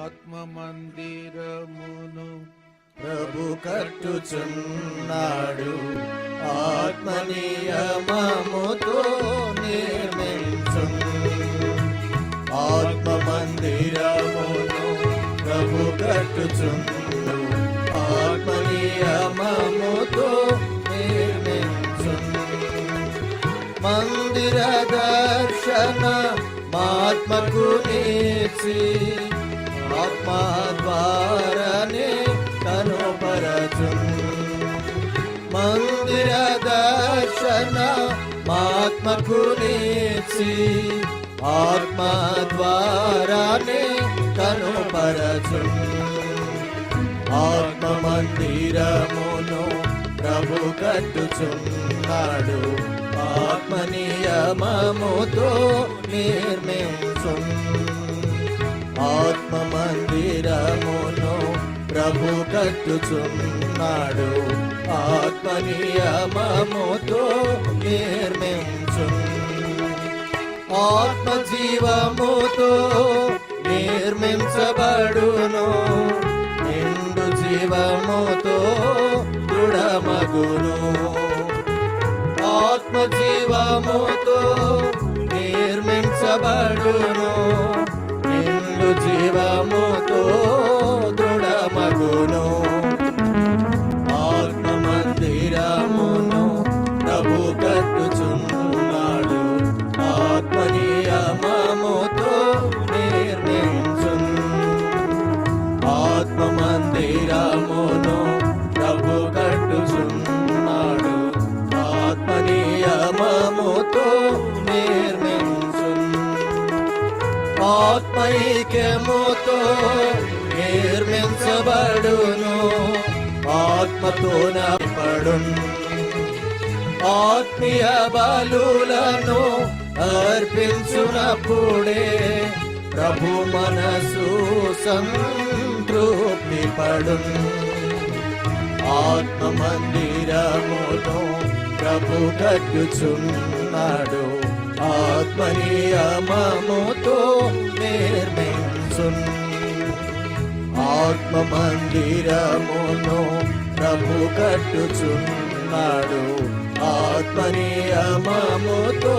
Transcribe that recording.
ఆత్మ మందిరమును ప్రభు కట్టుచున్నాడు. ఆత్మ నియమముతో నిర్మించు ఆత్మ మందిరమును ప్రభు కట్టుచున్నాడు. ఆత్మ నియమముతో నిర్మించు మందిర దర్శన ఆత్మకు నేర్చి ఆత్మ ద్వారానే కనుపరచు మందిర దర్శన ఆత్మకు నేర్చి ఆత్మ ద్వారానే కనుపరచు ఆత్మ మందిరమును ప్రభు కట్టుచున్నాడు. ఆత్మ నియమముతో నిర్మించు ఆత్మ మందిరమును ప్రభు కట్టుచున్నాడు. ఆత్మ నియమముతో నిర్మించు ఆత్మ జీవముతో నిర్మించబడును. నిండు జీవముతో దృఢమగును. ఆత్మ జీవముతో నిర్మించబడును. నిండు జీవముతో దృఢమగును. ఆత్మ మందిరమును ప్రభు కట్టుచున్నాడు. ఆత్మ నియమముతో నిర్మించు ఆత్మ మందిరమును ప్రభు కట్టుచున్నాడు. ఆత్మ నియమముతో నిర్మించు ఆత్మైక్యముతో నిర్మించబడును. ఆత్మతో నపడును. ఆత్మీయ బలులను అర్పించునప్పుడే ప్రభు మనసు సంతృప్తి పడును. ఆత్మ మందిరమును ప్రభు కట్టుచున్నాడు. ఆత్మ నియమముతో నిర్మించు ఆత్మ మందిరమును ప్రభు కట్టుచున్నాడు. ఆత్మ నియమముతో